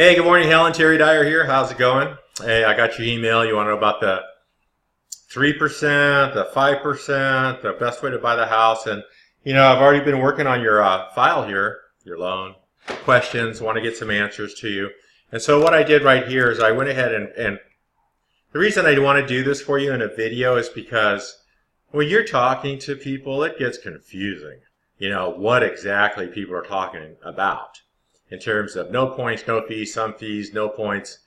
Hey, good morning, Helen. Terry Dyer here. How's it going? Hey, I got your email. You want to know about the 3%, the 5%, the best way to buy the house. And, I've already been working on your file here, your loan questions. Want to get some answers to you. And so what I did right here is I went ahead and the reason I want to do this for you in a video is because when you're talking to people, it gets confusing. What exactly people are talking about in terms of no points, no fees, some fees, no points.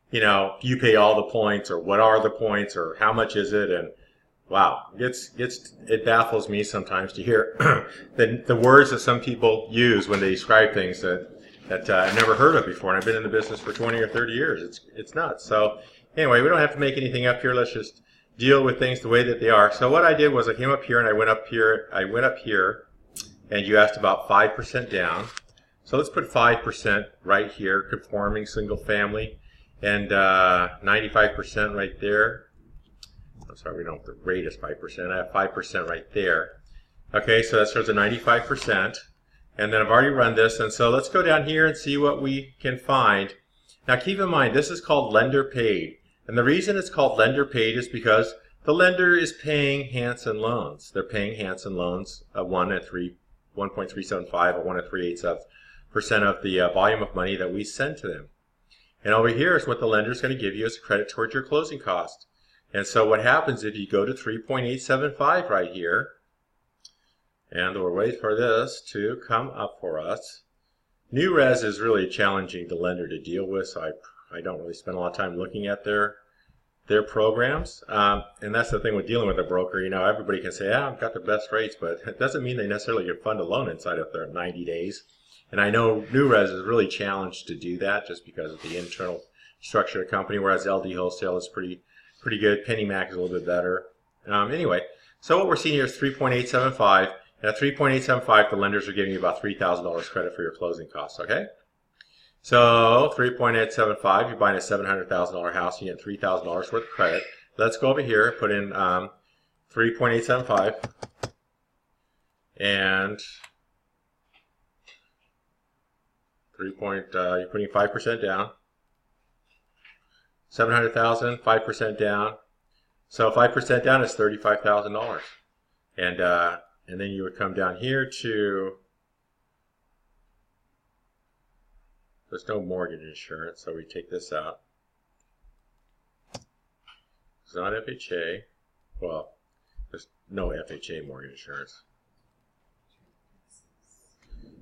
You pay all the points, or what are the points, or how much is it? And wow, it baffles me sometimes to hear the words that some people use when they describe things that I've never heard of before. And I've been in the business for 20 or 30 years. It's nuts. So anyway, we don't have to make anything up here. Let's just deal with things the way that they are. So what I did was I came up here and I went up here, and you asked about 5% down. So let's put 5% right here, conforming single family, and 95% right there. I'm sorry, we don't have the rate is 5%. I have 5% right there. Okay, so that shows a 95%. And then I've already run this, and so let's go down here and see what we can find. Now keep in mind, this is called lender paid. And the reason it's called lender paid is because the lender is paying Hansen loans. They're paying Hansen loans of 1.375 or 1.375% of the volume of money that we send to them. And over here is what the lender is going to give you as a credit towards your closing cost. And so what happens if you go to 3.875 right here, and we'll wait for this to come up for us. New res is really challenging the lender to deal with, so I don't really spend a lot of time looking at their programs. And that's the thing with dealing with a broker. Everybody can say, I've got the best rates, but it doesn't mean they necessarily can fund a loan inside of their 90 days. And I know New Res is really challenged to do that just because of the internal structure of the company, whereas LD Wholesale is pretty good. PennyMac is a little bit better. Anyway, so what we're seeing here is 3.875. And at 3.875, the lenders are giving you about $3,000 credit for your closing costs, okay? So 3.875, you're buying a $700,000 house, you get $3,000 worth of credit. Let's go over here, put in 3.875, and you're putting 5% down. 700,000, 5% down. So 5% down is $35,000. And then you would come down here to, there's no mortgage insurance, so we take this out. It's not FHA. Well, there's no FHA mortgage insurance.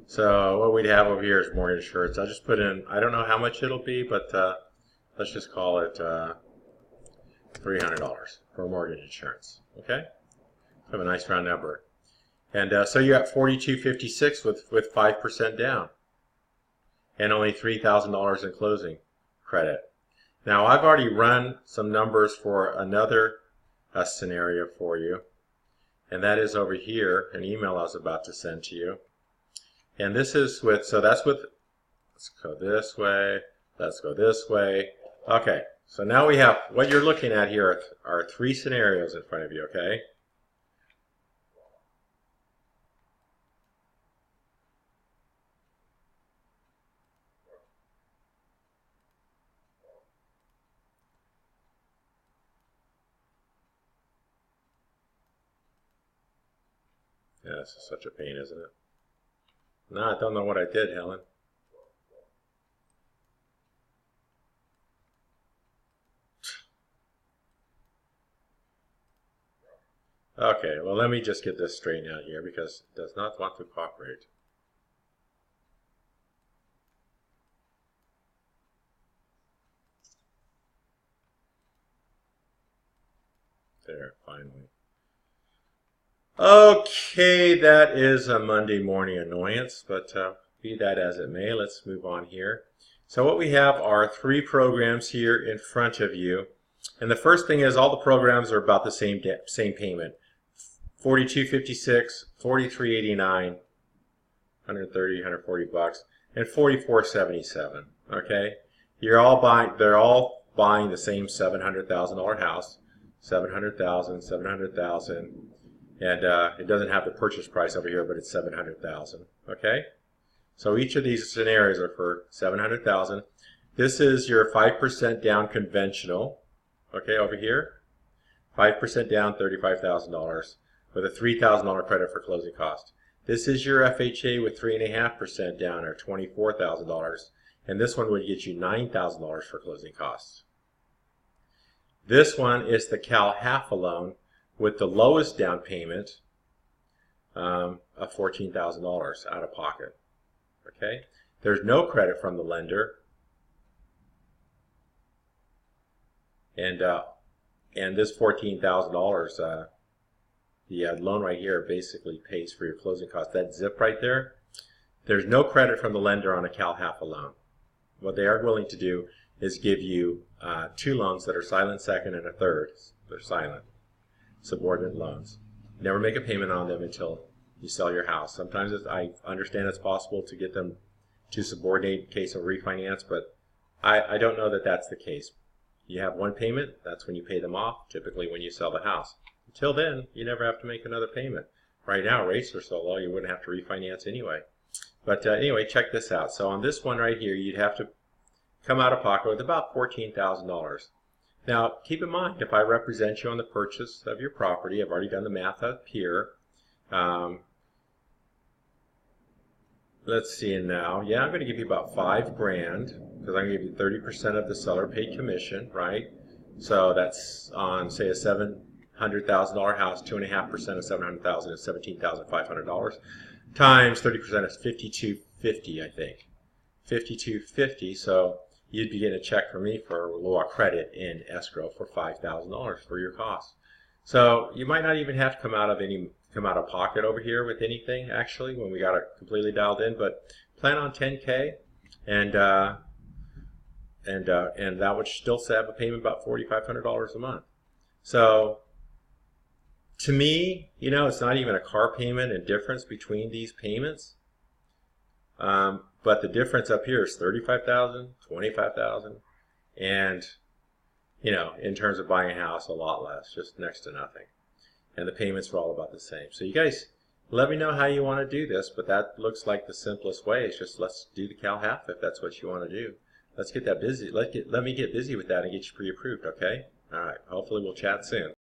So what we'd have over here is mortgage insurance. I'll just put in, I don't know how much it'll be, but let's just call it $300 for mortgage insurance. Okay? Have a nice round number. And so you're at $42.56 with 5% down. And only $3,000 in closing credit. Now I've already run some numbers for another scenario for you. And that is over here, an email I was about to send to you. And this is with, so that's with, let's go this way, let's go this way. Okay, so now we have, what you're looking at here are three scenarios in front of you, okay? Yeah, this is such a pain, isn't it? No, I don't know what I did, Helen. Okay, well let me just get this straightened out here because it does not want to cooperate. There, finally. Okay, that is a Monday morning annoyance, but be that as it may, let's move on here. So what we have are three programs here in front of you. And the first thing is all the programs are about the same payment. $42.56, $43.89, $130, $140, and $44.77. Okay, they're all buying the same $700,000 house, $700,000, $700,000. And it doesn't have the purchase price over here, but it's $700,000. Okay, so each of these scenarios are for $700,000. This is your 5% down conventional, okay, over here. 5% down, $35,000 with a $3,000 credit for closing costs. This is your FHA with 3.5% down, or $24,000, and this one would get you $9,000 for closing costs. This one is the Cal HAFA loan with the lowest down payment of $14,000 out of pocket. Okay, there's no credit from the lender, and this $14,000, the loan right here basically pays for your closing costs. That zip right there, there's no credit from the lender on a Cal HAFA loan. What they are willing to do is give you 2 loans that are silent second and a third. They're silent, subordinate loans. Never make a payment on them until you sell your house. Sometimes I understand it's possible to get them to subordinate in case of refinance, but I don't know that that's the case. You have one payment, that's when you pay them off, typically when you sell the house. Until then, you never have to make another payment. Right now, rates are so low, you wouldn't have to refinance anyway. But anyway, check this out. So on this one right here, you'd have to come out of pocket with about $14,000. Now, keep in mind, if I represent you on the purchase of your property, I've already done the math up here. Let's see now. Yeah, I'm going to give you about $5 grand because I'm going to give you 30% of the seller paid commission, right? So that's on, say, a $700,000 house. 2.5% of $700,000 is $17,500 times 30% is $5,250, I think. $5,250. So you'd be getting a check from me for a lower credit in escrow for $5,000 for your costs. So you might not even have to come out of pocket over here with anything, actually, when we got it completely dialed in, but plan on $10K, and that would still have a payment about $4,500 a month. So to me, you know, it's not even a car payment and difference between these payments, but the difference up here is $35,000, $25,000, and you know, in terms of buying a house, a lot less, just next to nothing. And the payments are all about the same. So you guys, let me know how you want to do this, but that looks like the simplest way. It's just, let's do the Cal HAFA if that's what you want to do. Let's get that busy. Let me get busy with that and get you pre-approved, okay? All right. Hopefully we'll chat soon.